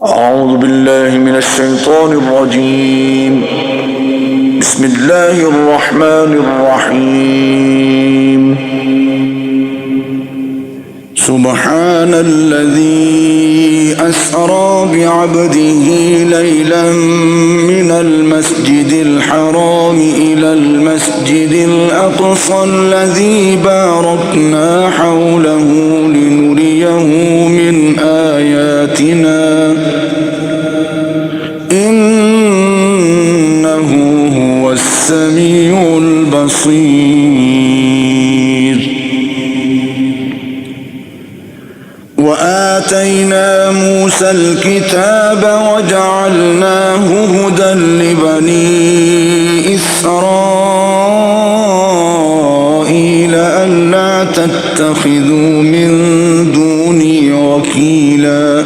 أعوذ بالله من الشيطان الرجيم. بسم الله الرحمن الرحيم. سبحان الذي أسرى بعبده ليلا من المسجد الحرام إلى المسجد الأقصى الذي باركنا حوله لنريه من آياتنا إنه هو السميع البصير. وآتينا موسى الكتاب وجعلناه هدى لبني إسرائيل ألا تتخذوا من دوني وكيلا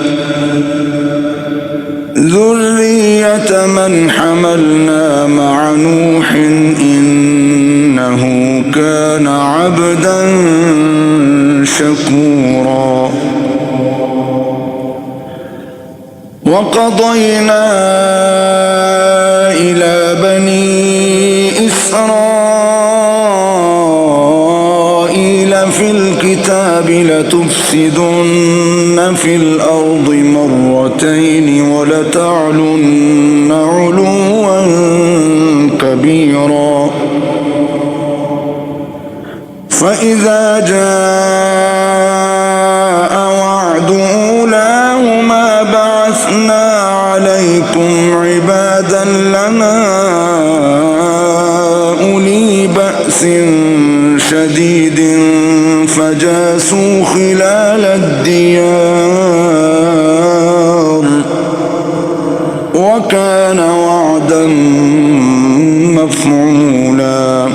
ذرية من حملنا مع نوح إنه كان عبدا شكورا. وقضينا إلى بني إسرائيل في الكتاب لتفسدن في الأرض مرتين ولتعلن علوا كبيرا. فإذا جاء وعد أولاهما بعثنا عليكم عبادا لنا أولي بأس شديد فجاسوا خلال الديار وكان وعدا مفعولا.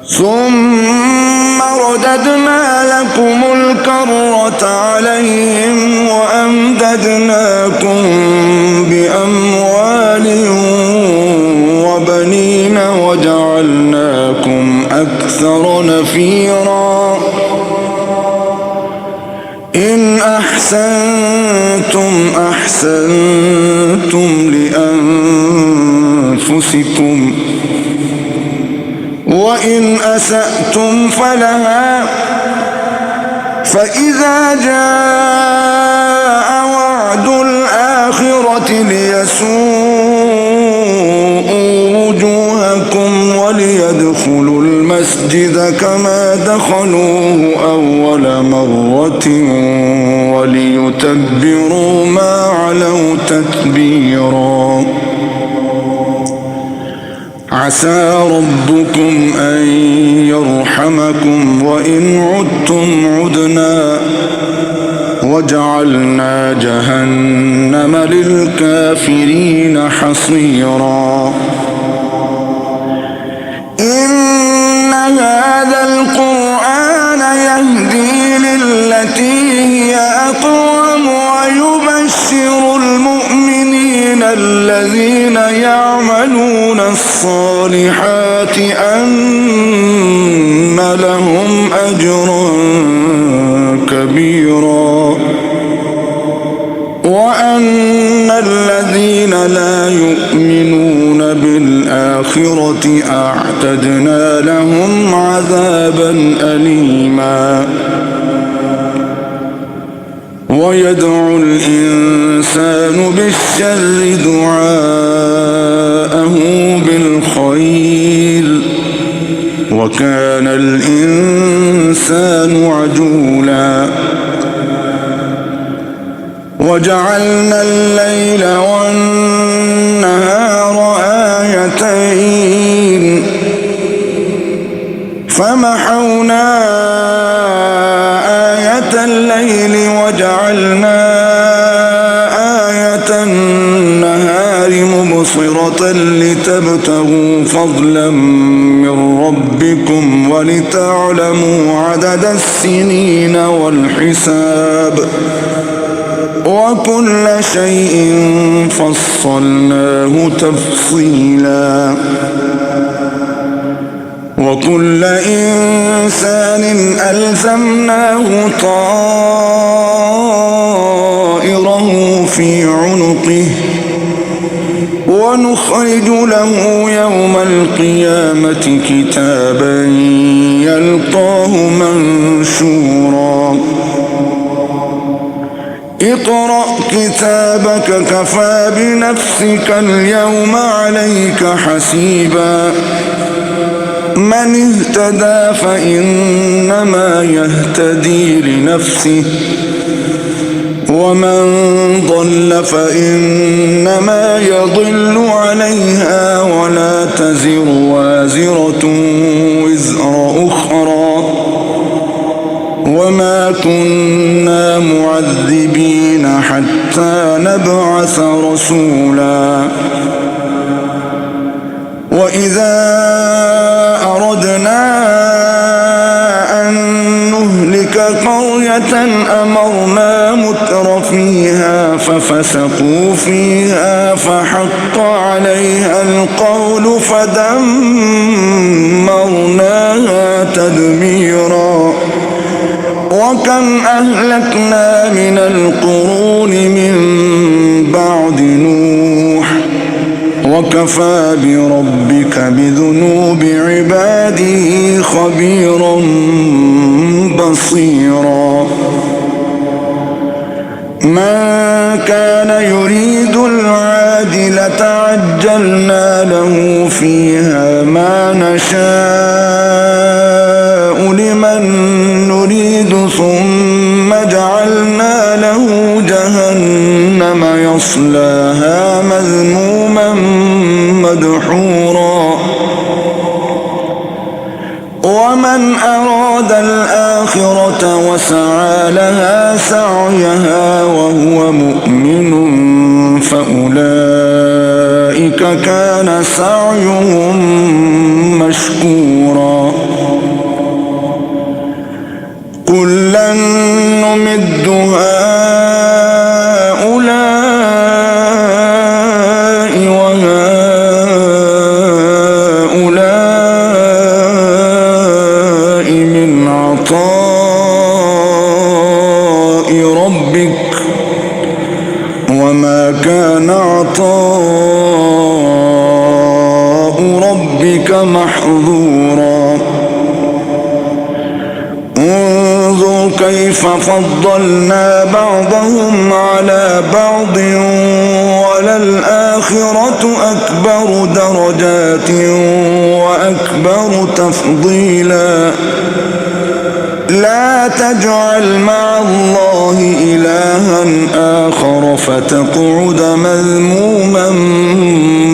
ثم رددنا لكم الكرة عليهم وأمددناكم بأموال وبنين وجعلناكم أكثر نفيرا. إن أحسنتم أحسنتم لأنفسكم وإن أسأتم فلها. فإذا جاء وعد الآخرة ليسوءوا وجوهكم وليدخلوا المسجد كما دخلوه أول مرة وليتبروا ما علوا تتبيرا. عسى ربكم أن يرحمكم وإن عدتم عدنا وجعلنا جهنم للكافرين حصيرا. إن هذا القرآن يهدي للتي هي أقوم ويبشر المؤمنين الذين يعملون الصالحات أن لهم أجرا كبيرا وأن الذين لا يؤمنون بالآخرة أعتدنا لهم عذابا أليما. ويدعو الإنسان بالشر دعاءه بالخير وكان الإنسان عجولا. وجعلنا الليل والنهار آيتين فمحونا آية الليل وجعلنا آية النهار مبصرة لتبتغوا فضلا من ربكم ولتعلموا عدد السنين والحساب وكل شيء فصلناه تفصيلا. وكل إنسان ألزمناه طائره ونخرج له يوم القيامة كتابا يلقاه منشورا اقرأ كتابك كفى بنفسك اليوم عليك حسيبا من اهتدى فإنما يهتدي لنفسه ومن ضل فإنما يضل عليها ولا تزر وازرة وزر أخرى وما كنا معذبين حتى نبعث رسولا وإذا أردنا أن نهلك قرية أمرنا متر فيها ففسقوا فيها فحق عليها القول فدمرناها تدميرا وكم أهلكنا من القرون من بعد نوح وكفى بربك بذنوب عباده خبيرا بصيرا من كان يريد العاجلة عجلنا له فيها ما نشاء لمن نريد ثم جعلنا له جهنم يصلاها مذموما مدحورا ومن أراد الآخرة وسعى لها سعيها وهو مؤمن فأولئك كان سعيهم مشكورا كلا نمد هؤلاء وهؤلاء من عطاء ربك وما كان عطاء ربك محظورا انظر كيف فضلنا بعضهم على بعض وللآخرة أكبر درجات وأكبر تفضيلا لا تجعل مع الله إلها آخر فتقعد مذموما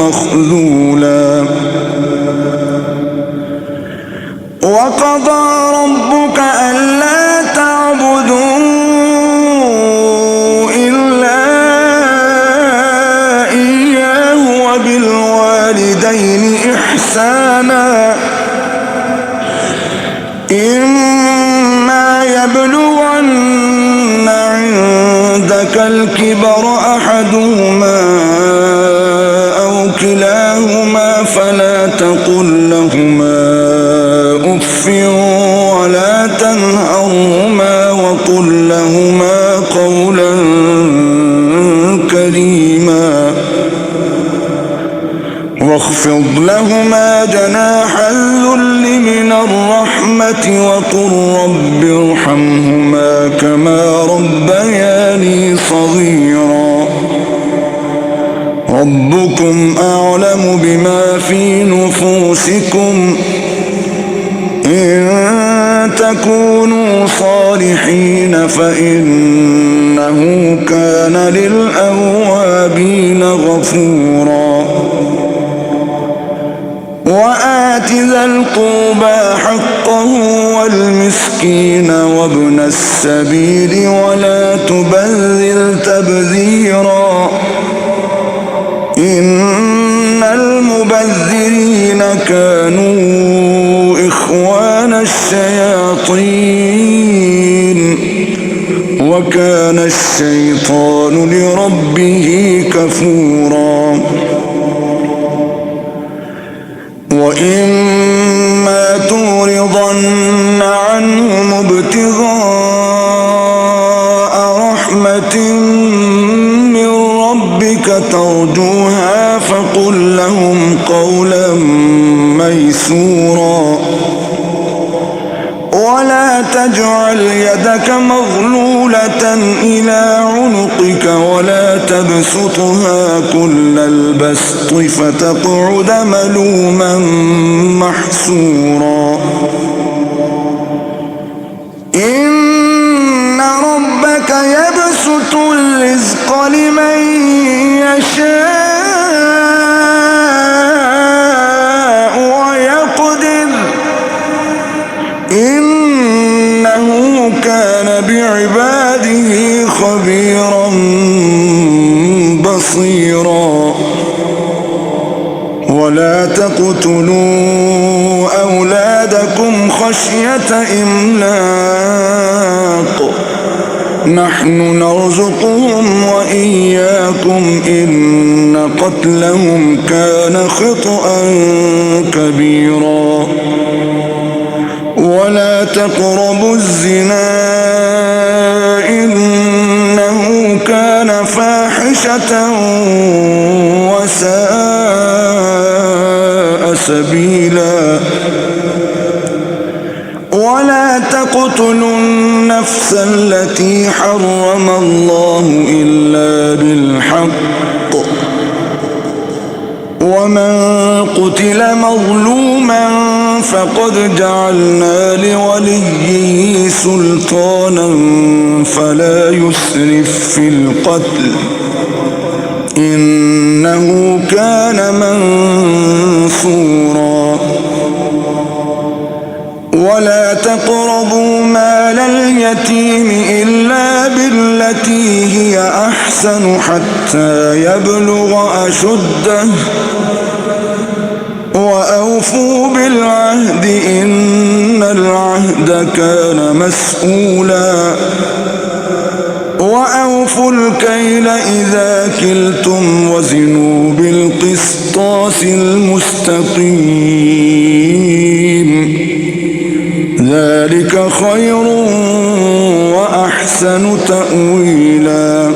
مخذولا وقضى ربك ألا تعبدوا إلا إياه وبالوالدين إحسانا إما يبلغن عندك الكبر أحدهما أو كلاهما فلا تقل لهما أف ولا تنهرهما وقل لهما قولا كريما واخفض لهما جناح الذل من الرحمة وقل رب ارحمهما كما ربياني صغيرا ربكم أعلم بما في نفوسكم إن تكونوا صالحين فإنه كان للأوابين غفورا وآت ذا القربى حقه والمسكين وابن السبيل ولا تبذر تبذيرا إن المبذرين كانوا إخوان الشياطين وكان الشيطان لربه كفورا وإما تعرضن عنهم ابتغاء رحمة من ربك ترجوها فقل لهم قولا ميسورا ولا تجعل يدك مغلولة إلى عنقك ولا تبسطها كل البسط فتقعد ملوما محسورا إن ربك يبسط الرزق لمن يشاء ويقدر إنه كان بعباده خبيرا بصيرا ولا تقتلوا أولادكم خشية إملاق نحن نرزقهم وإياكم إن قتلهم كان خطأ كبيرا ولا تقربوا الزنا إنه كان فاحشة وساء سبيلا ولا تقتلوا النفس التي حرم الله إلا بالحق ومن قتل مظلوما فقد جعلنا لوليه سلطانا فلا يسرف في القتل إنه كان منصورا ولا تقربوا مال اليتيم إلا بالتي هي أحسن حتى يبلغ أشده وأوفوا بالعهد إن العهد كان مسؤولا وأوفوا الكيل إذا كلتم وزنوا بالقسطاس المستقيم ذلك خير وأحسن تأويلا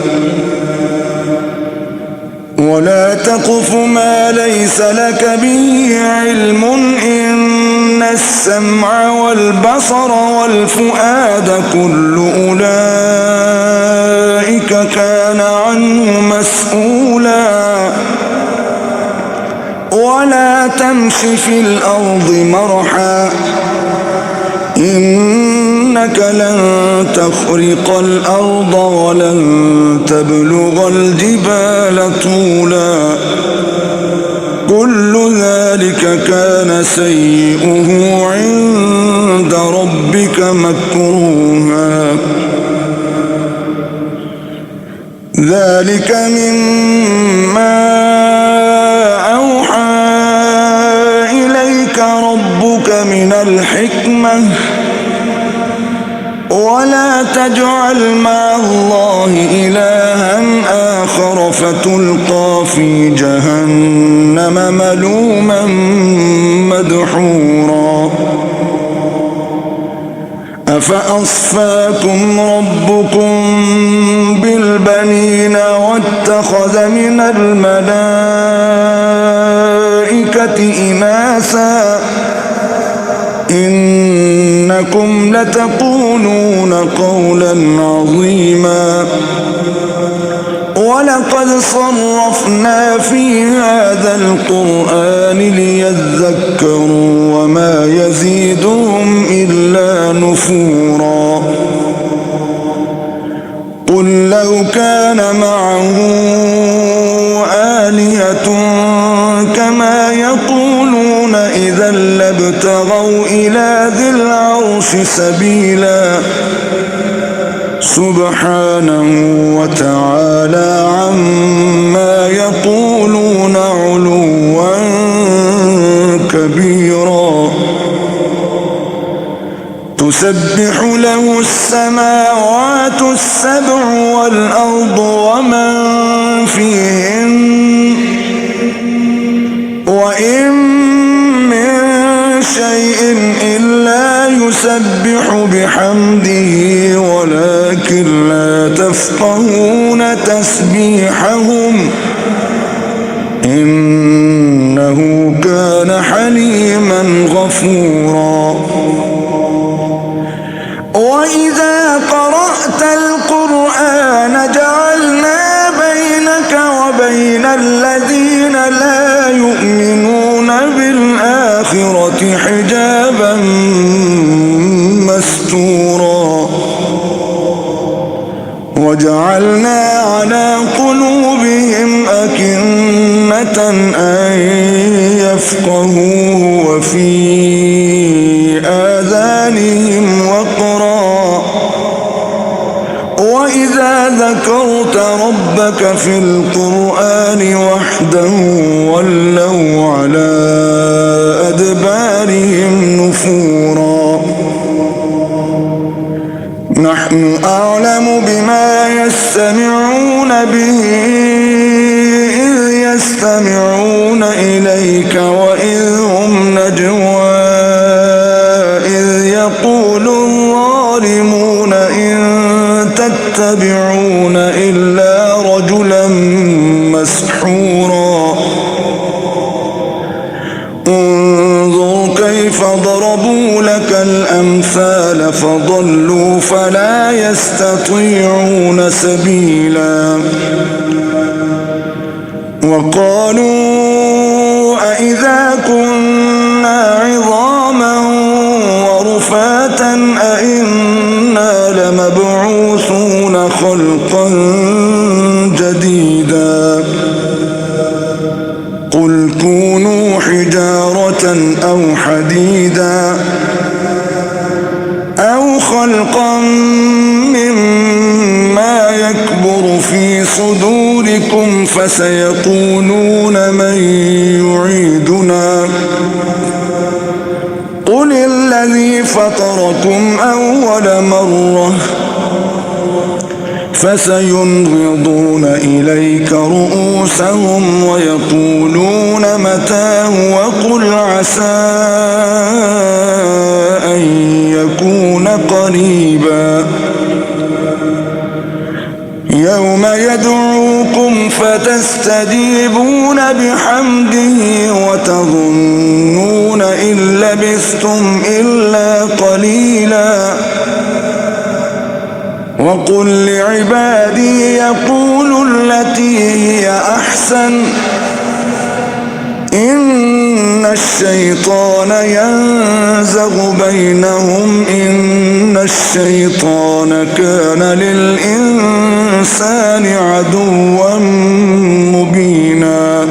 ولا تقف ما ليس لك به علم إن السمع والبصر والفؤاد كل أولئك كان عنه مسؤولا ولا تمش في الأرض مرحا إنك لن تخرق الأرض ولن تبلغ الجبال طولا كل ذلك كان سيئه عند ربك مكروها ذلك مما أوحى إليك ربك من الحكمة ولا تجعل مع الله إلها آخر فتلقى في جهنم ملوما مدحورا أفأصفاكم ربكم بالبنين واتخذ من الملائكة إناثا إنكم لتقولون قولا عظيما ولقد صرفنا في هذا القرآن ليذكروا وما يزيدهم إلا نفورا قل لو كان معه آلهة كما يقولون إذا لابتغوا إلى ذي العرش سبيلا سبحانه وتعالى عما يقولون علوا كبيرا تسبح له السماوات السبع والأرض ومن فيهن وإن من شيء إلا يسبح بحمده ولكن لا تفقهون تسبيحهم إنه كان حليما غفورا. وإذا قرأت القرآن جعلنا بينك وبين الذين لا يؤمنون بالآخرة حجابا مستورا. وجعلنا على قلوبهم أكنة أن يفقهوه وفي آذانهم وقرا. وإذا ذكرت ربك في القرآن وحده ولوا على أدبارهم نفورا. نحن أعلم بما يستمعون به إذ يستمعون إليك وإذ هم نجوى إذ يقول الظالمون إن تتبعون إلا رجلا مسحورا. انظر كيف ضربوا لك الأمثال فضلوا فلا يستطيعون سبيلا. وقالوا أإذا كنا عظاما ورفاتا أإنا لمبعوثون خلقا جديدا. قل كونوا حجارة أو حديدا أو خلقا مما يكبر في صدوركم فسيقولون من يعيدنا قل الذي فطركم أول مرة فسينغضون إليك رؤوسهم ويقولون متى وقل عسى أن يكون قريبا. يوم يدعوكم فتستجيبون بحمده وتظنون إن لبثتم إلا قليلا. وقل لعبادي يقولوا التي هي أحسن إن الشيطان ينزغ بينهم إن الشيطان كان للإنسان عدوا مبينا.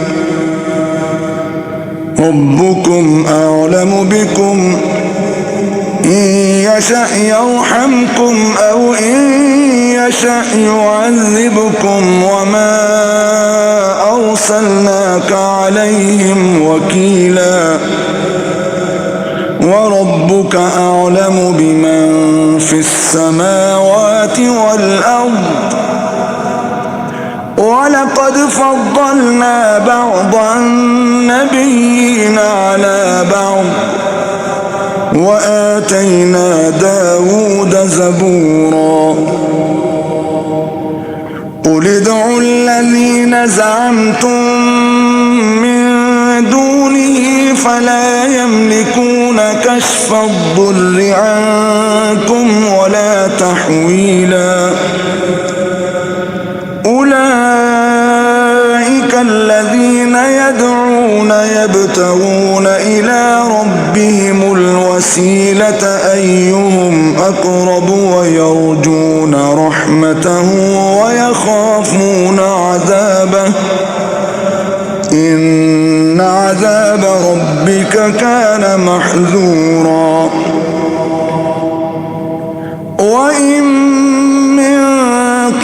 ربكم أعلم بكم إن يشأ يرحمكم أو إن يشأ يعذبكم وما أرسلناك عليهم وكيلا. وربك أعلم بمن في السماوات والأرض. ولقد فضلنا بعض النبيين على بعض وآتينا داود زبورا. قل ادعوا الذين زعمتم من دونه فلا يملكون كشف الضر عنكم ولا تحويلا. أولئك الذين يدعون يبتغون إلى ربهم الوسيلة أيهم أقرب ويرجون رحمته ويخافون عذابه إن عذاب ربك كان محذورا. وإن من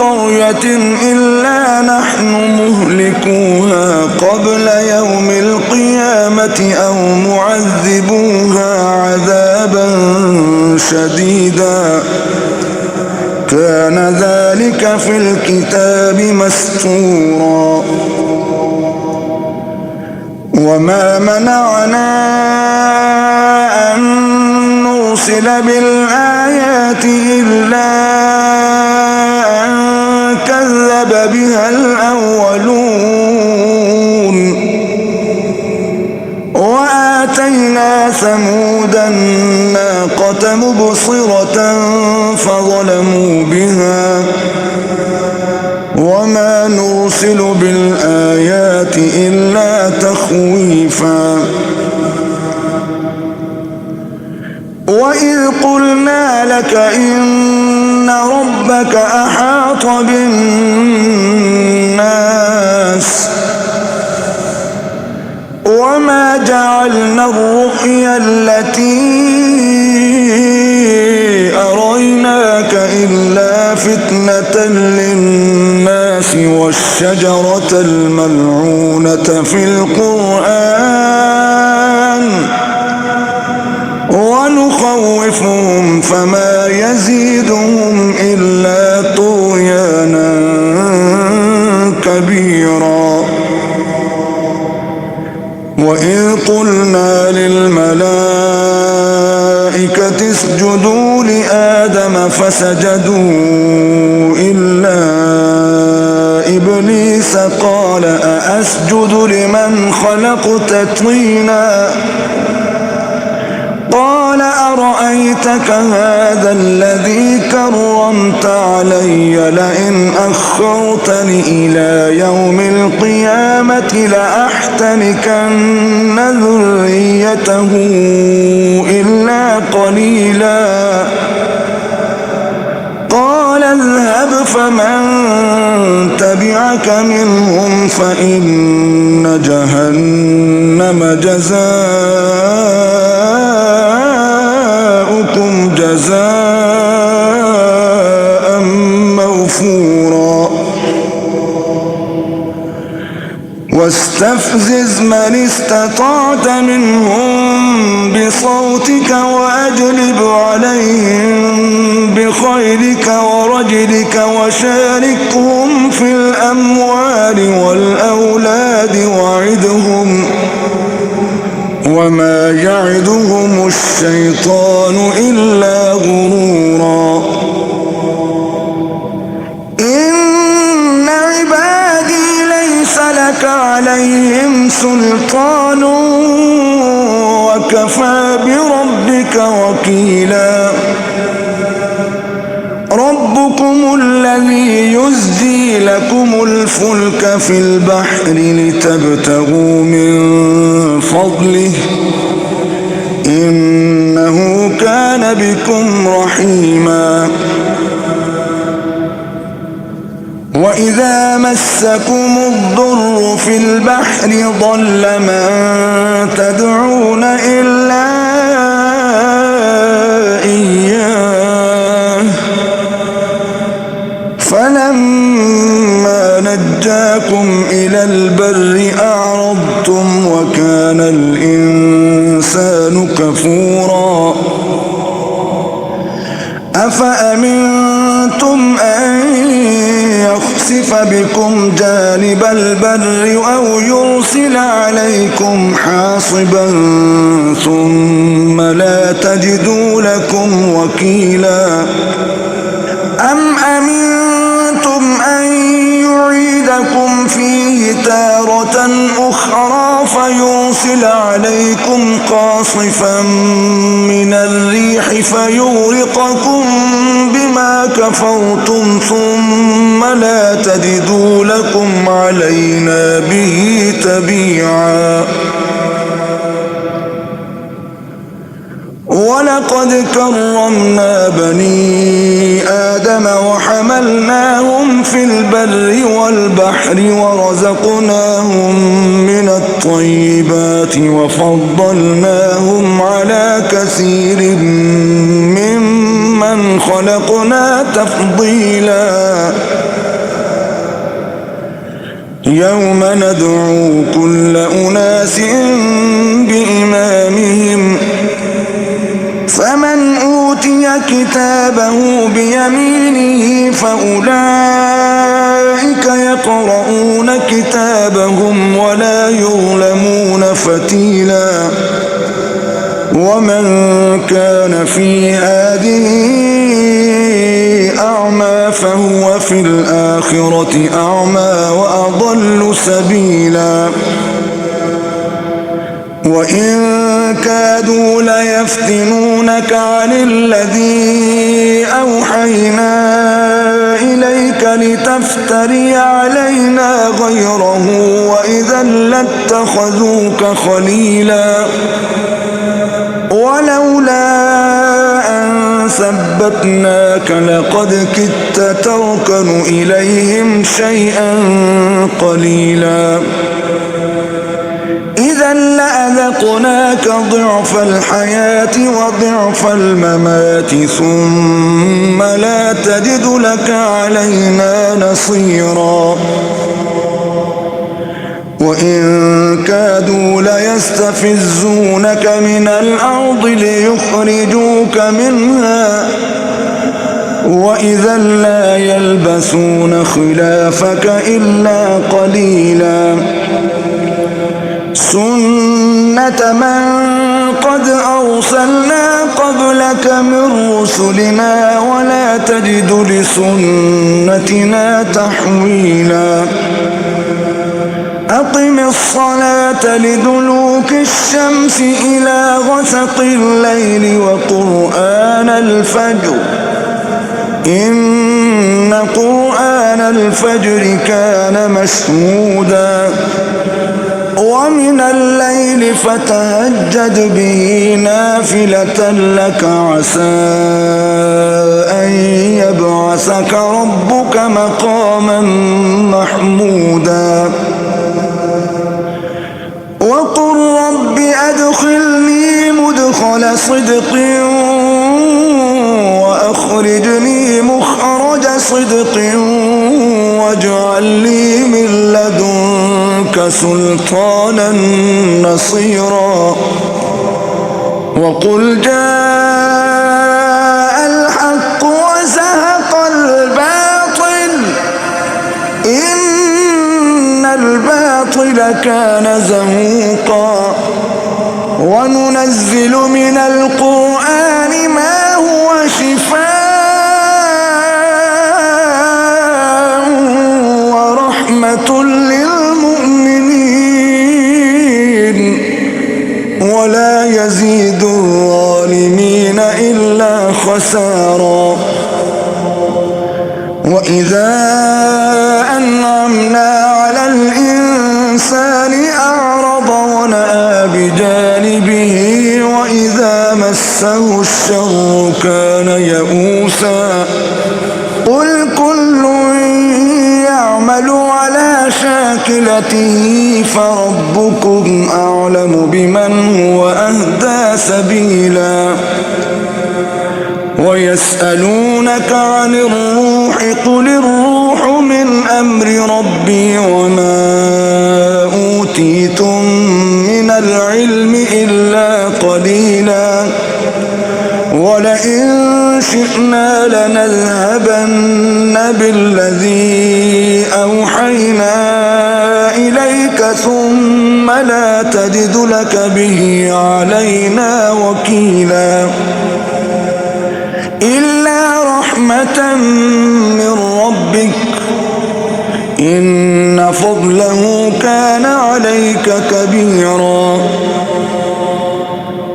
قرية إلا نحن مهلكوها قبل يوم القيامة أو معذبوها عذابا شديدا كان ذلك في الكتاب مسطورا. وما منعنا أن نرسل بالآيات إلا أن كذب بها الأولون وجد الناقة مبصرة فظلموا بها وما نرسل بالآيات إلا تخويفا وإذ قلنا لك إن ربك أحاط بالناس وما جعلنا الرؤيا التي أريناك إلا فتنة للناس والشجرة الملعونة في القرآن ونخوفهم فما يزيدهم إلا طغيانا كبيرا وإذ قلنا للملائكة اسجدوا لآدم فسجدوا إلا إبليس قال أأسجد لمن خلقت طينا قال أرأيتك هذا الذي كرمت علي لئن أخرتني إلى يوم القيامة لأحتنكن ذريته إلا قليلا قال اذهب فمن تبعك منهم فإن جهنم جزاؤكم جزاء موفورا واستفزز من استطعت منهم بصوتك وأجلب عليهم بخيلك ورجلك وشاركهم في الأموال والأولاد وعدهم وما يعدهم الشيطان إلا غرورا إن عبادي ليس لك عليهم سلطان وكفى بربك وكيلا ربكم الذي يزجي لكم الفلك في البحر لتبتغوا من فضله إنه كان بكم رحيما وإذا مسكم الضر في البحر ضل من تدعون إلا إياه فلما نجاكم إلى البر أعرضتم وكان الإنسان كفورا أفأمنتم أن يخسف بكم جانب البر أو يرسل عليكم حاصبا ثم لا تجدوا لكم وكيلا أم أمنتم أن يعيدكم فيه تارة أخرى فيرسل عليكم قاصفا من الريح فيغرقكم بما كفرتم ثم لا تجدوا لكم علينا به تبيعا ولقد كرمنا بني آدم وحملناهم في البر والبحر ورزقناهم من الطيبات وفضلناهم على كثير ممن خلقنا تفضيلا يوم ندعو كل أناس بإمامهم فمن أوتي كتابه بيمينه فأولئك يقرؤون كتابهم ولا يظلمون فتيلا ومن كان في هذه أعمى فهو في الآخرة أعمى وأضل سبيلا وإن كادوا ليفتنونك عن الذي أوحينا إليك لتفتري علينا غيره وإذا لاتخذوك خليلا ولولا أن ثبتناك لقد كدت تركن إليهم شيئا قليلا إذا لأذقناك ضعف الحياة وضعف الممات ثم لا تجد لك علينا نصيرا وإن كادوا ليستفزونك من الأرض ليخرجوك منها وإذا لا يلبثون خلافك إلا قليلا سنة من قد أرسلنا قبلك من رسلنا ولا تجد لسنتنا تحويلا أقم الصلاة لدلوك الشمس إلى غسق الليل وقرآن الفجر إن قرآن الفجر كان مشهودا ومن الليل فتهجد به نافلة لك عسى أن يبعثك ربك مقاما محمودا وقل رب أدخلني مدخل صدق وأخرجني مخرج صدق واجعل لي من لدنك سلطانا نصيرا وقل جاء الحق وزهق الباطل إن الباطل كان زهوقا وننزل من القرآن ما هو شفاء ورحمة للمؤمنين ولا يزيد الظالمين إلا خسارا وإذا أنعمنا على الإنسان أعرض ونأى بجانبه وإذا مسه الشر كان يئوسا قل كل يعمل على شاكلته فربكم أعلم بمن هو أهدى سبيلا ويسألونك عن الروح قل الروح من أمر ربي وما أوتيتم من العلم إلا قليلا ولئن شئنا لنذهبن بالذي أوحينا إليك ثم لا تجد لك به علينا وكيلا إلا رحمة من ربك إن فضله كان عليك كبيرا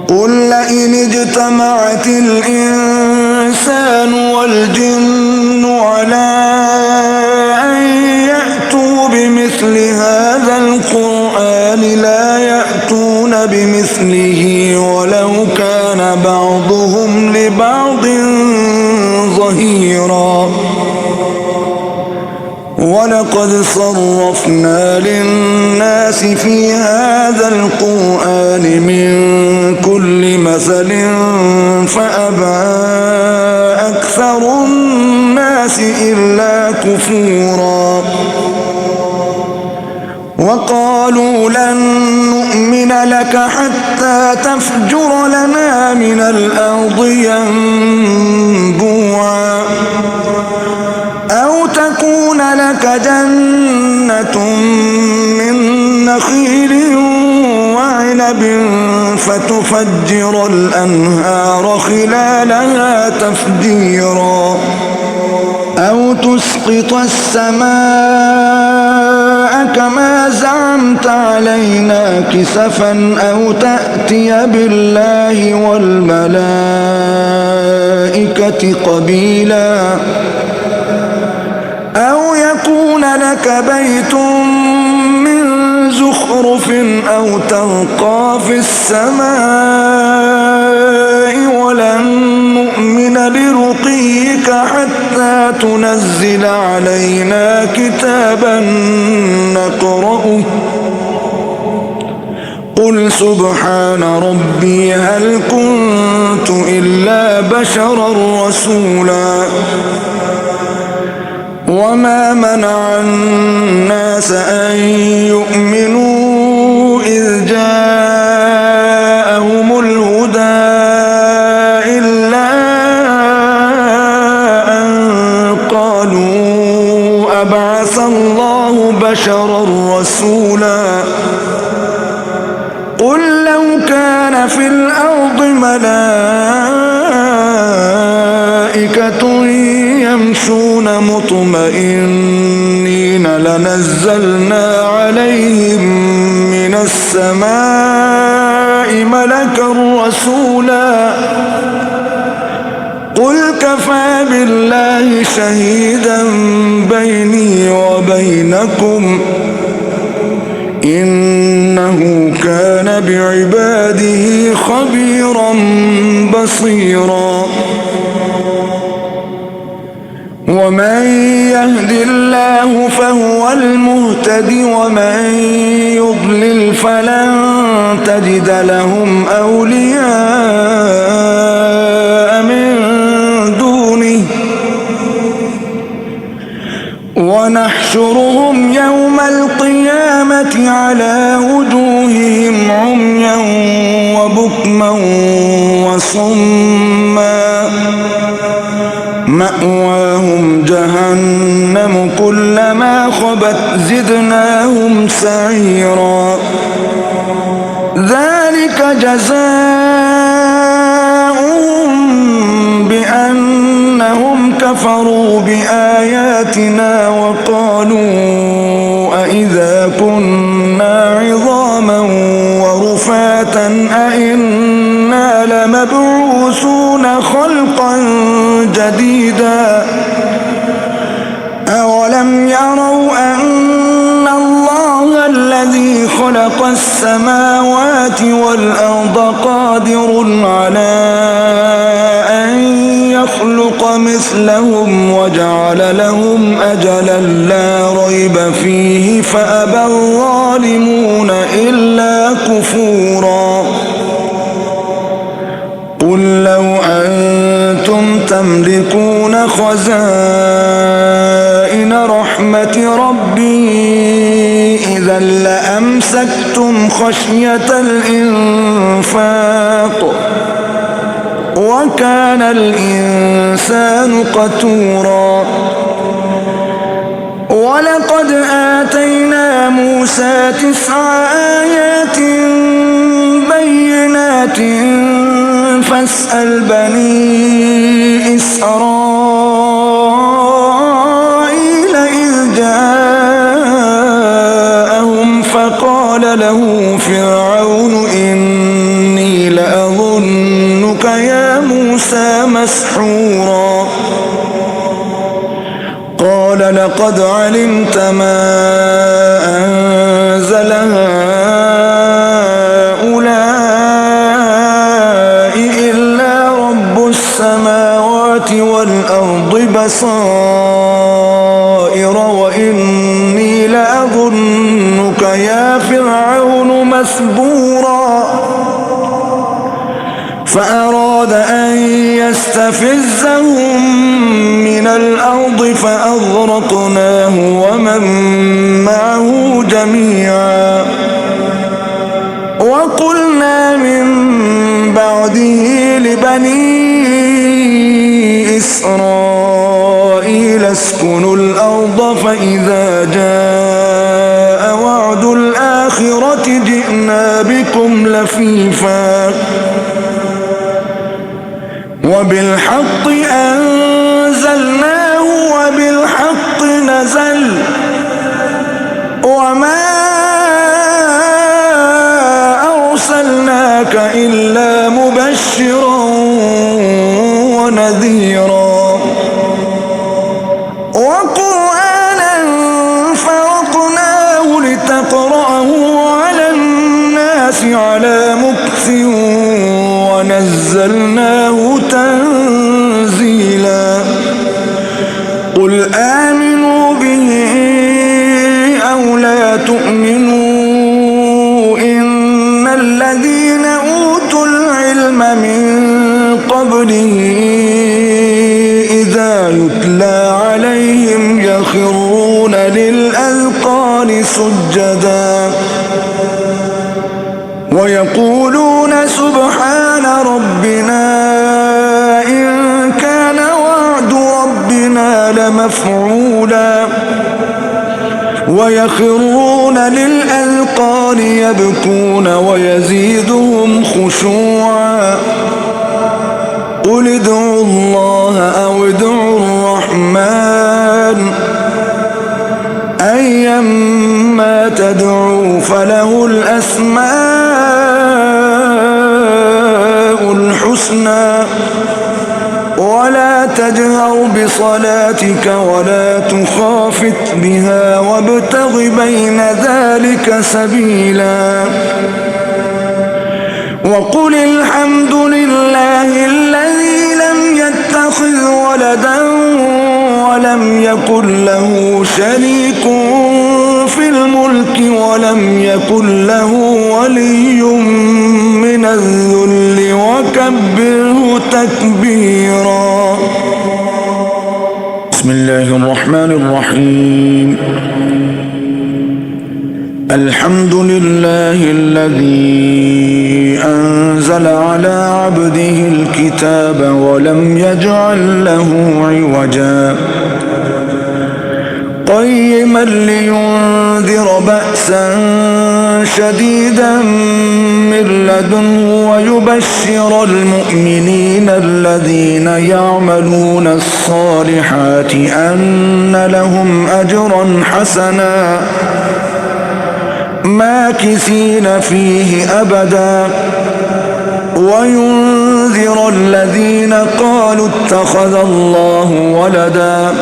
قل لئن اجتمعت الإنسان والجن على أن يأتوا بمثل هذا القرآن لا يأتون بمثله ولو كان بعضهم لبعض ظهيرا ولقد صرفنا للناس في هذا القرآن من كل مثل فأبى أكثر الناس إلا كفورا وقالوا لن نؤمن لك حتى تفجر لنا من الأرض ينبوعا أو تكون لك جنة من نخيل وعنب فتفجر الأنهار خلالها تفجيرا أو تسقط السماء كما زعمت علينا كسفا أو تأتي بالله والملائكة قبيلا أو يكون لك بيت من زخرف أو ترقى في السماء ولن نؤمن لرقيك حتى تنزل علينا كتابا نقرأه قل سبحان ربي هل كنت إلا بشرا رسولا وما منع الناس أن يؤمنوا إذ جاءهم الهدى إلا أن قالوا أبعث الله بشرا رسولا قل لو كان في الأرض ملائكة يمشون مطمئنين لنزلنا عليهم من السماء ملكا رسولا قل كفى بالله شهيدا بيني وبينكم إنه كان بعباده خبيرا بصيرا ومن يهد الله فهو المهتد ومن يضلل فلن تجد لهم أولياء من دونه ونحشرهم يوم القيامة على وجوههم عميا وبكما وصما مأواهم جهنم كلما خبت زدناهم سعيرا ذلك جزاؤهم بأنهم كفروا بآياتنا وقالوا أإذا كنا عظاما ورفاتا أإنا لمبعوثون خلقا جديدا أولم يروا أن الله الذي خلق السماوات والأرض قادر على أن يخلق مثلهم وجعل لهم أجلا لا ريب فيه فأبى الظالمون إلا كفورا قل لو أنتم تملكون خزائن رحمة ربي إذا لأمسكتم خشية الإنفاق وكان الإنسان قتورا ولقد آتينا موسى 9 آيات بينات فاسأل بني إسرائيل إذ جاءهم فقال له فرعون إني لأظنك يا موسى مسحورا قال لقد علمت ما أنزل هؤلاء إلا رب السماوات والأرض بصائر وإني لأظنك يا فرعون مثبورا فأراد أن يستفزهم من الأرض فأغرقناه ومن معه جميعا وقلنا من بعده لبني إسرائيل اسكنوا الأرض فإذا جاء وعد الآخرة جئنا بكم لفيفا وبالحق أنزلناه وبالحق نزل وما للأذقان سجدا ويقولون سبحان ربنا إن كان وعد ربنا لمفعولا ويخرون للأذقان يبكون ويزيدهم خشوعا قل ادعوا الله أو ادعوا الرحمن أيما تدعوا فله الأسماء الحسنى ولا تجهر بصلاتك ولا تخافت بها وابتغ بين ذلك سبيلا وقل الحمد لله الذي لم يتخذ ولدا ولم يكن له شريك في الملك ولم يكن له ولي من الذل وكبره تكبيرا. بسم الله الرحمن الرحيم. الحمد لله الذي أنزل على عبده الكتاب ولم يجعل له عوجا قيما لينذر بأسا شديدا من لدنه ويبشر المؤمنين الذين يعملون الصالحات أن لهم أجرا حسنا ماكثين فيه أبدا وينذر الذين قالوا اتخذ الله ولدا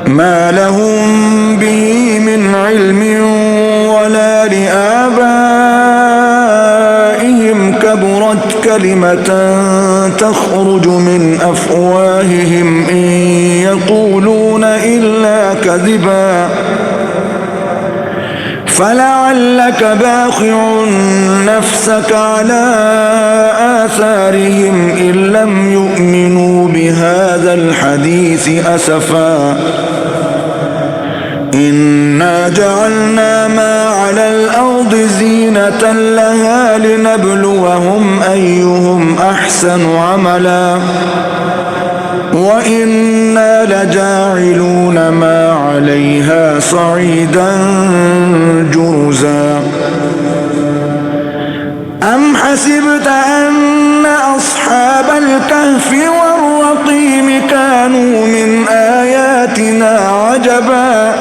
ما لهم به من علم ولا لآبائهم كبرت كلمة تخرج من أفواههم إن يقولون إلا كذبا فلعلك باخع نفسك على آثارهم إن لم يؤمنوا بهذا الحديث أسفا إنا جعلنا ما على الأرض زينة لها لنبلوهم أيهم أحسن عملا وإنا لجاعلون ما عليها صعيدا جرزا أم حسبت أن أصحاب الكهف والرقيم كانوا من آياتنا عجبا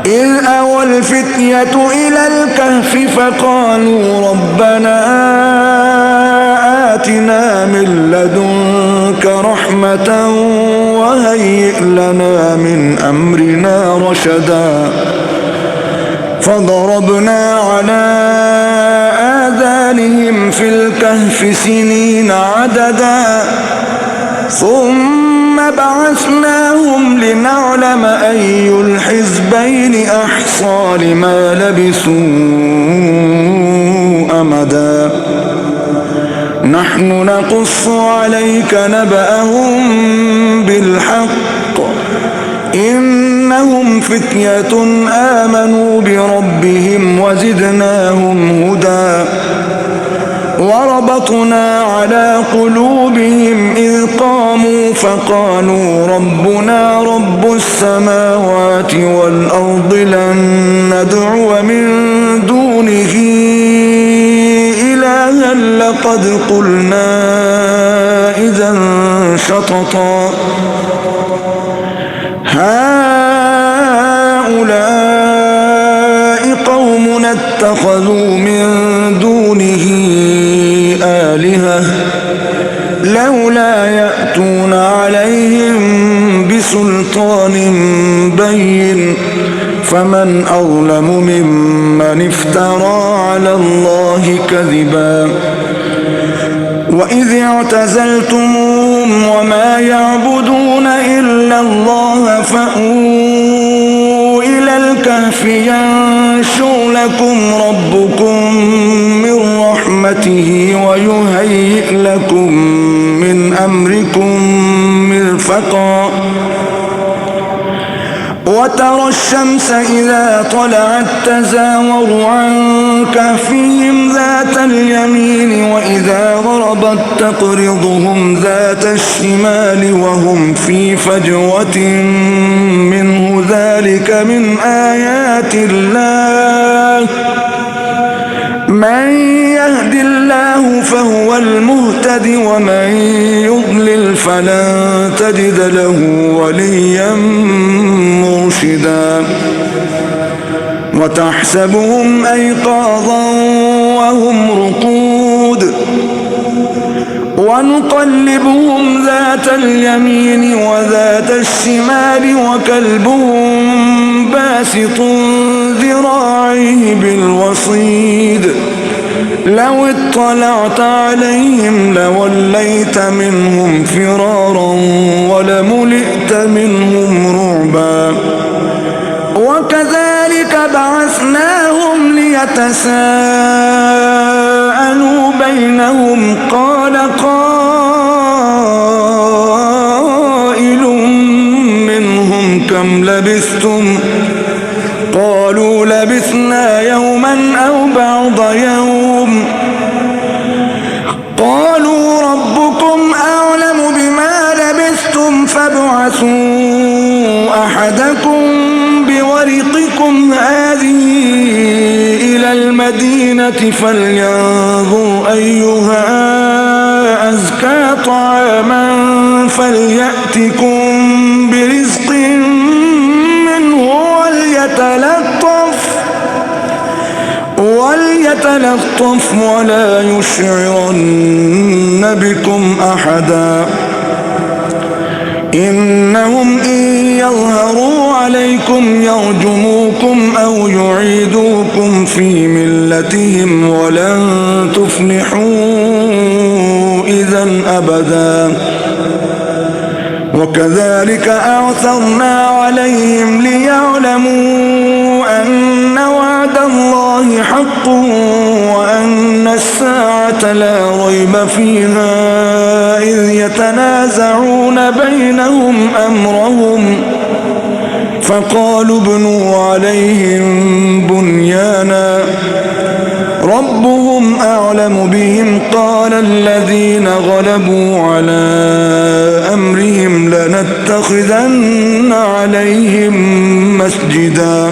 إذ أوى الفتية إلى الكهف فقالوا ربنا آتنا من لدنك رحمة وهيئ لنا من أمرنا رشدا فضربنا على آذانهم في الكهف سنين عددا ثم بعثناهم لنعلم أي الحزبين أحصى لما لبثوا أمدا نحن نقص عليك نبأهم بالحق إنهم فتية آمنوا بربهم وزدناهم هدى وربطنا على قلوبهم إذ قاموا فقالوا ربنا رب السماوات والأرض لن ندعو من دونه إلها لقد قلنا إذا شططا هؤلاء قومنا اتخذوا من دونه آلهة لولا يأتون عليهم بسلطان بين فمن أظلم ممن افترى على الله كذبا وإذ اعتزلتموهم وما يعبدون إلا الله فأووا إلى الكهف ينشر لكم ربكم من رحمته ويهيئ لكم من أمركم مرفقا وترى الشمس إذا طلعت تزاور عن كهفهم ذات اليمين وإذا غربت تقرضهم ذات الشمال وهم في فجوة منه ذلك من آيات الله من يهد الله فهو المهتد ومن يضلل فلن تجد له وليا مرشدا وتحسبهم أيقاظا وهم رقود ونقلبهم ذات اليمين وذات الشمال وكلبهم باسط ذراعيه بالوصيد لو اطلعت عليهم لوليت منهم فرارا ولملئت منهم رعبا وكذلك بعثناهم ليتساءلوا بينهم قال قائل منهم كم لبثتم قالوا لبثنا يوما أو بعض يوم قالوا ربكم أعلم بما لبثتم فابعثوا أحدكم بورقكم هذه إلى المدينة فلينظر أيها أزكى طعاما فليأتكم برزق منه وليتلطف ولا يشعرن بكم أحدا إنهم إن يظهروا عليكم يرجموكم أو يعيدوكم في ملتهم ولن تفلحوا إذا أبدا وكذلك أعثرنا عليهم ليعلموا أن وعد الله حق وأن الساعة لا ريب فيها إذ يتنازعون بينهم أمرهم فقالوا ابنوا عليهم بنيانا ربهم أعلم بهم قال الذين غلبوا على أمرهم لنتخذن عليهم مسجدا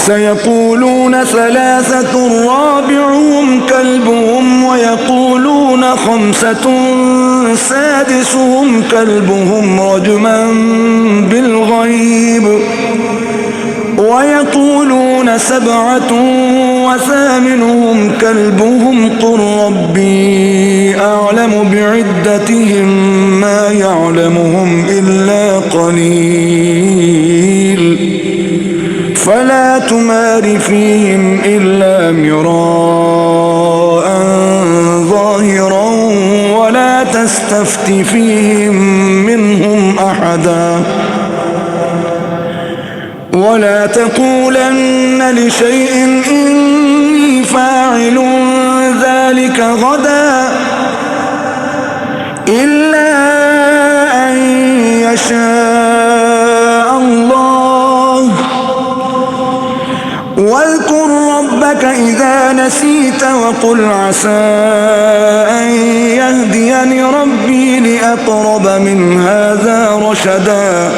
سيقولون ثلاثة رابعهم كلبهم ويقولون خمسة سادسهم كلبهم رجما بالغيب ويقولون سبعة وثامنهم كلبهم قل ربي أعلم بعدتهم ما يعلمهم إلا قليل فلا تمار فيهم إلا مراء ظاهرا ولا تستفت فيهم منهم أحدا ولا تقولن لشيء إني فاعل ذلك غدا إلا أن يشاء الله واذكر ربك إذا نسيت وقل عسى أن يهديني ربي لأقرب من هذا رشدا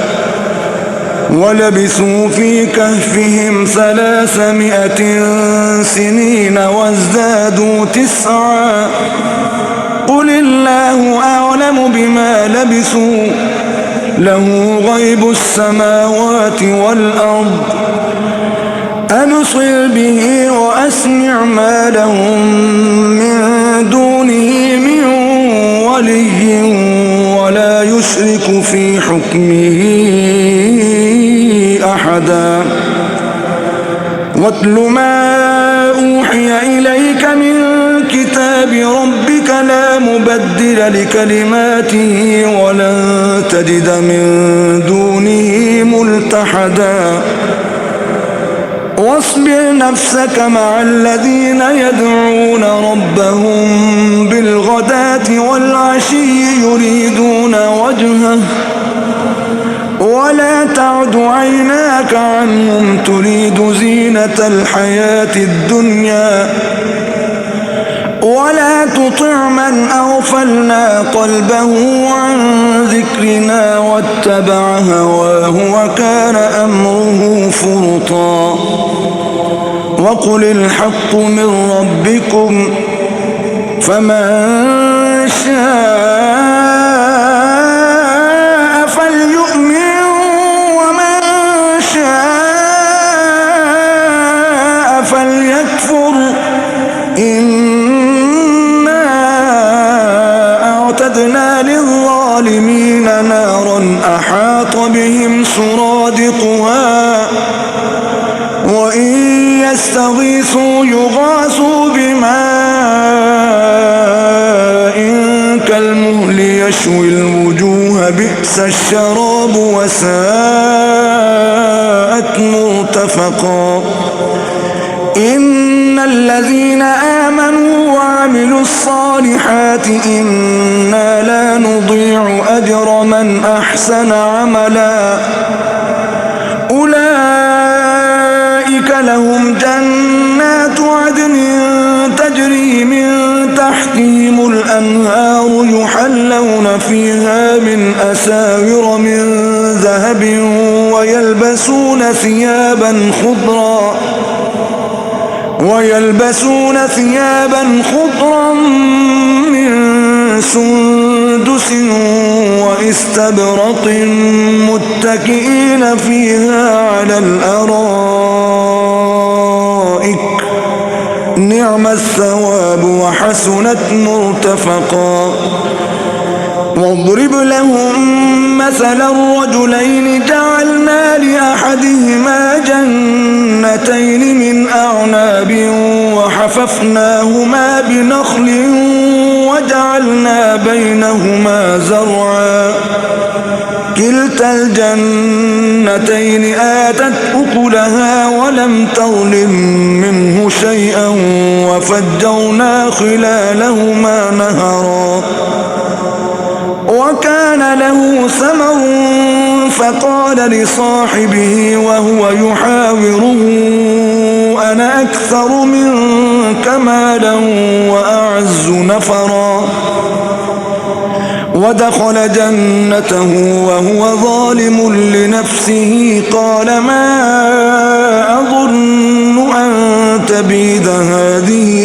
ولبثوا في كهفهم 300 سنين وازدادوا 9 قل الله أعلم بما لبثوا له غيب السماوات والأرض أبصر به وأسمع ما لهم من دونه من ولي ولا يشرك في حكمه أحدا واتل ما أوحي إليك من كتاب ربك لا مبدل لكلماته ولن تجد من دونه ملتحدا واصبر نفسك مع الذين يدعون ربهم بالغداة والعشي يريدون وجهه ولا تعد عيناك عنهم تريد زينة الحياة الدنيا ولا تطع من أغفلنا قلبه عن ذكرنا واتبع هواه وكان أمره فرطا وقل الحق من ربكم فمن شاء فليؤمن ومن شاء فليكفر إنا أعتدنا للظالمين نارا أحاط بهم سرادقها وإن يستغيثوا يغاثوا بماء كالمهل يشوي الوجوه بئس الشراب وساءت مرتفقا إن الذين آمنوا وعملوا الصالحات إنا لا نضيع أجر من أحسن عملا أولئك لهم جنات عدن تجري من تحتهم الأنهار يحلون فيها من أساور من ذهب ويلبسون ثيابا خضرا من سندس واستبرق متكئين فيها على الأرائك نعم الثواب وحسنت مرتفقا واضرب لهم مثل الرجلين جعلنا لأحدهما جنتين من أعناب وحففناهما بنخل وجعلنا بينهما زرعا كلتا الجنتين آتت أكلها ولم تظلم منه شيئا وفجرنا خلالهما نهرا وكان له ثمر فقال لصاحبه وهو يحاوره أنا أكثر منك مالا وأعز نفرا ودخل جنته وهو ظالم لنفسه قال ما أظن أن تبيد هذه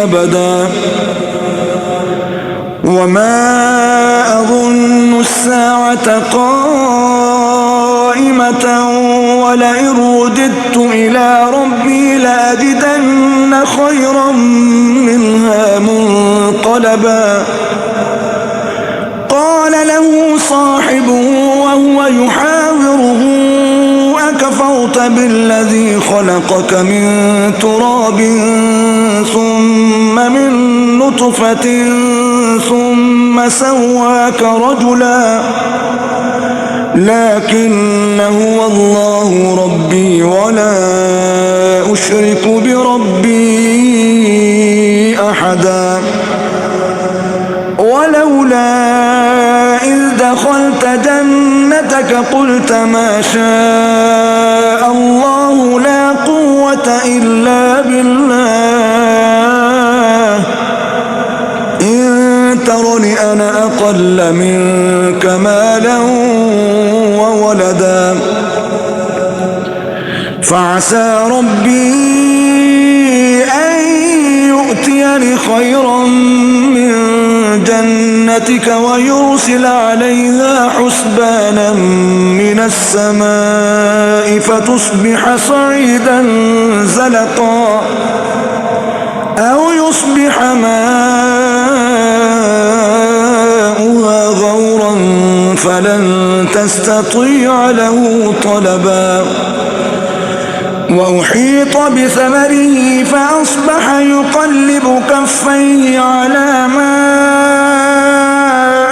أبدا وما أظن الساعة قائمة ولئن رددت إلى ربي لأجدن خيرا منها منقلبا قال له صاحبه وهو يحاوره أكفرت بالذي خلقك من تراب ثم من نطفة ثم سواك رجلا لكن هو الله ربي ولا أشرك بربي أحدا ولولا إذ دخلت جنتك قلت ما شاء الله لا قوة إلا بالله إن ترني أنا أقل منك مالا وولدا فعسى ربي أن يؤتيني خيرا من جنتك ويرسل عليها حسبانا من السماء فتصبح صعيدا زلقا أو يصبح ماؤها غورا فلن تستطيع له طلبا وأحيط بثمره فأصبح يقلب كفيه على ما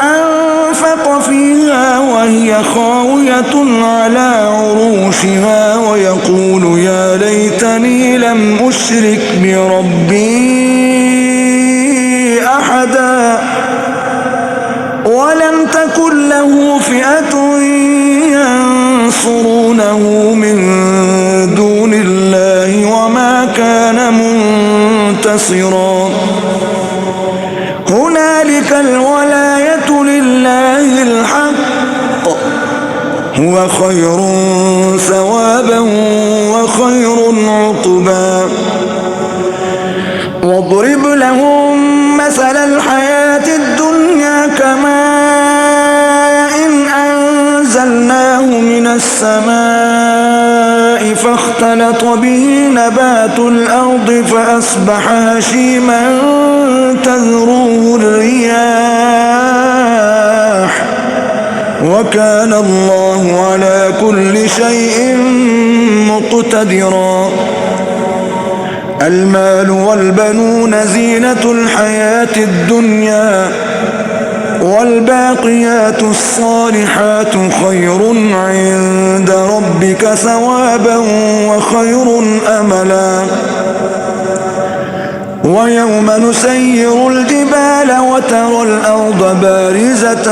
أنفق فيها وهي خاوية على عروشها ويقول يا ليتني لم أشرك بربي أحدا ولم تكن له فئة ينصرونه من دون الله وما كان منتصرا. هنالك الولاية لله الحق، هو خير ثوابا وخير عقبا. واضرب لهم مثل الحياة الدنيا كماء أنزلناه من السماء فاختلط به نبات الأرض فأصبح هشيما تذروه الرياح وكان الله على كل شيء مقتدرا. المال والبنون زينة الحياة الدنيا والباقيات الصالحات خير عند ربك ثوابا وخير أملا. ويوم نسير الجبال وترى الأرض بارزة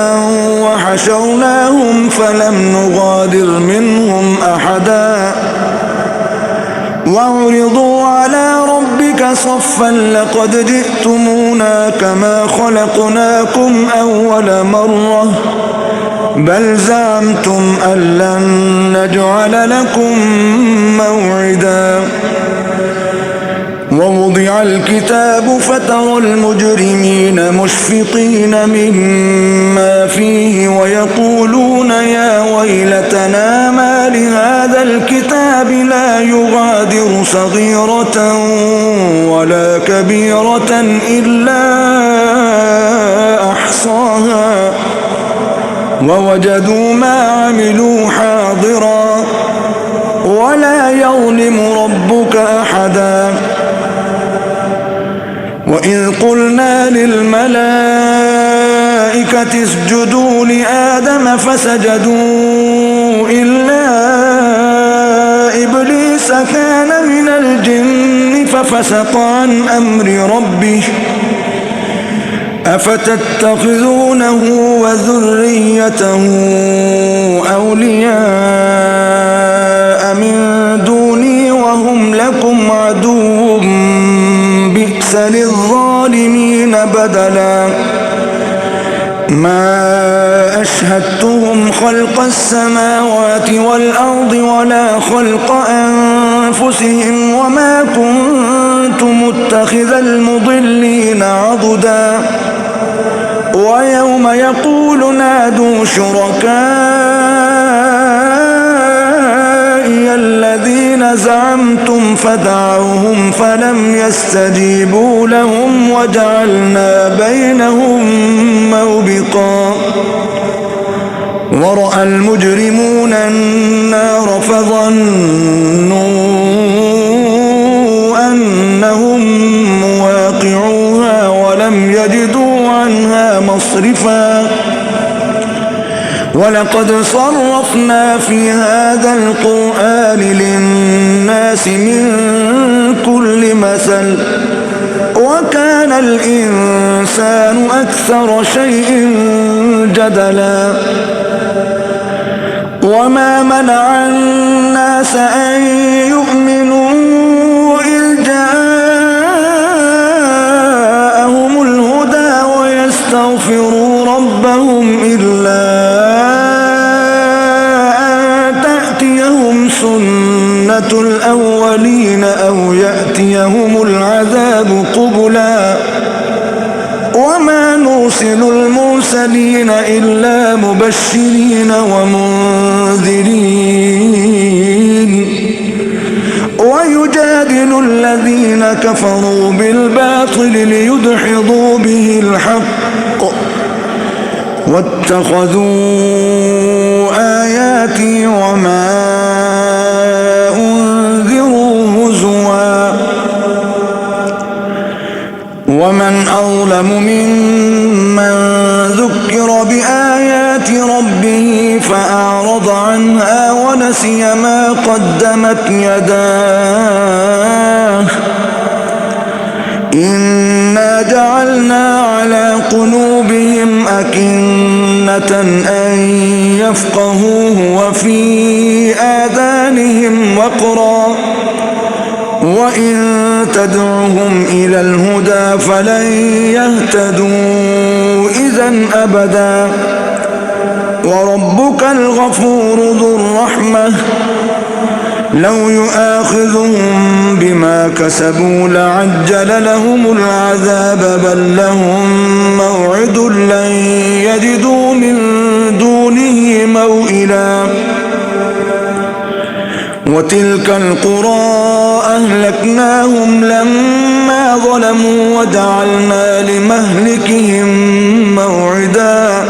وحشرناهم فلم نغادر منهم أحدا وعرضوا على ربك صفا لقد جئتمونا كما خلقناكم أول مرة بل زعمتم أن لن نجعل لكم موعدا. ووضع الكتاب فترى المجرمين مشفقين مما فيه ويقولون يا ويلتنا ما لهذا الكتاب لا يغادر صغيرة ولا كبيرة إلا أحصاها ووجدوا ما عملوا حاضرا ولا يظلم ربك أحدا. وإذ قلنا للملائكة اسجدوا لآدم فسجدوا إلا إبليس كان من الجن ففسق عن أمر ربه أفتتخذونه وذريته أولياء من دوني وهم لكم عدو بئس للظالمين بدلا. ما أشهدتهم خلق السماوات والأرض ولا خلق أنفسهم وما كنت متخذ المضلين عضدا. ويوم يقول نادوا شركائي الذين زعمتم فدعوهم فلم يستجيبوا لهم وجعلنا بينهم موبقا. ورأى المجرمون النار فظنوا أنهم مواقعوها ولم يجدوا عنها مصرفا. ولقد صرفنا في هذا القرآن للناس من كل مثل وكان الإنسان أكثر شيء جدلا. وما منع الناس أن يؤمنوا إذ جاءهم الهدى ويستغفروا ربهم إلا أن تأتيهم سنة الأولين أو يأتيهم العذاب قبلا. وما نرسل المرسلين إلا مبشرين ومنذرين ويجادل الذين كفروا بالباطل ليدحضوا به الحق واتخذوا آياتي وما أنذروا هزوا. ومن أظلم ممن ذكر بآيات ربه فأعرض عنها ونسي ما قدمت يداه إنا جعلنا على قلوبهم أكنة أن يفقهوه وفي آذانهم وقرا وإن تدعهم إلى الهدى فلن يهتدوا إذن أبدا وربك الغفور ذو الرحمة لو يؤاخذهم بما كسبوا لعجل لهم العذاب بل لهم موعد لن يجدوا من دونه موئلا وتلك القرى أهلكناهم لما ظلموا وجعلنا لمهلكهم موعدا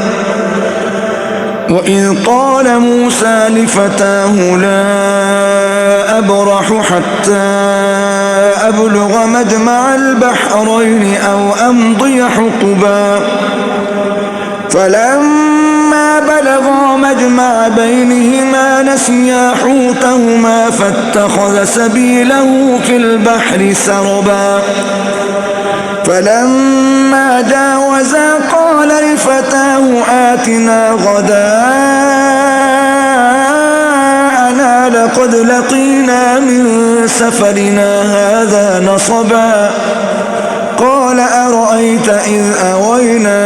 وإذ قال موسى لفتاه لا أبرح حتى أبلغ مجمع البحرين أو أمضي حقبا فلما بلغا مجمع بينهما نسيا حوتهما فاتخذ سبيله في البحر سربا فلما جاوزا قال لفتاه آتنا غداءنا لقد لقينا من سفرنا هذا نصبا قال أرأيت إذ أوينا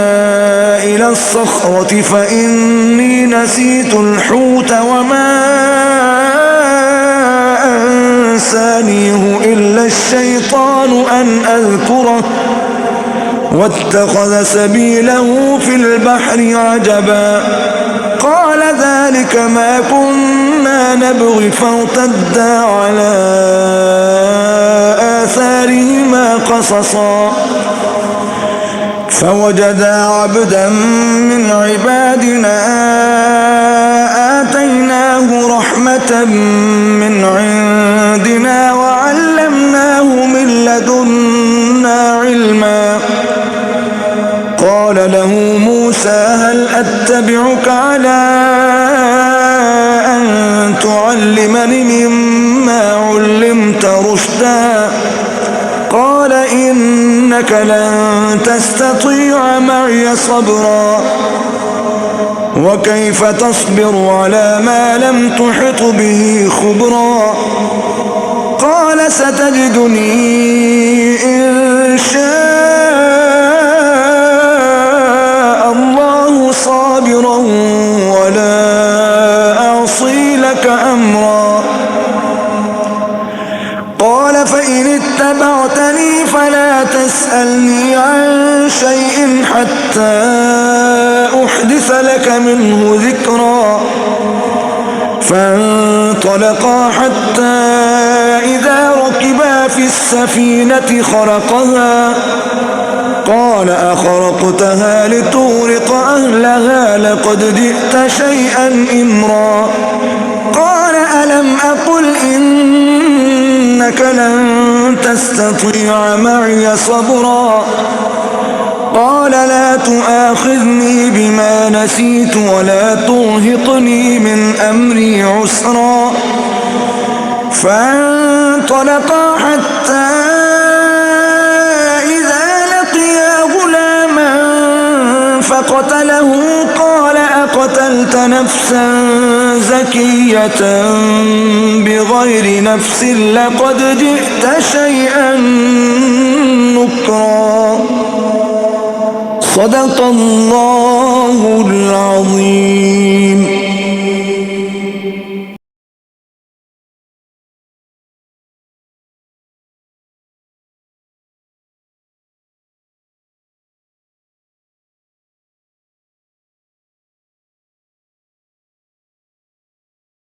إلى الصخرة فإني نسيت الحوت وما أنسانيه إلا الشيطان أن أذكره واتخذ سبيله في البحر عجبا قال ذلك ما كنا نبغي فارتدا على آثارهما قصصا فوجدا عبدا من عبادنا آتيناه رحمة من عندنا وعلمناه من لدنا علما قال له موسى هل أتبعك على أن تعلمني مما علمت رشدا قال إنك لن تستطيع معي صبرا وكيف تصبر على ما لم تحط به خبرا قال ستجدني إن شاء الله صابرا ولا أعصي لك أمرا قال فإن اتبعتني فلا تسألني عن شيء حتى أحدث لك منه ذكرا فانطلقا حتى إذا ركبا في السفينة خرقها قال أخرقتها لتغرق أهلها لقد جئت شيئا إمرا قال ألم أقل إنك لن تستطيع معي صبرا قال لا تؤاخذني بما نسيت ولا ترهقني من أمري عسرا فانطلقا حتى إذا لقيا غلاما فقتله قال أقتلت نفسا زكية بغير نفس لقد جئت شيئا نكرا صدق الله العظيم.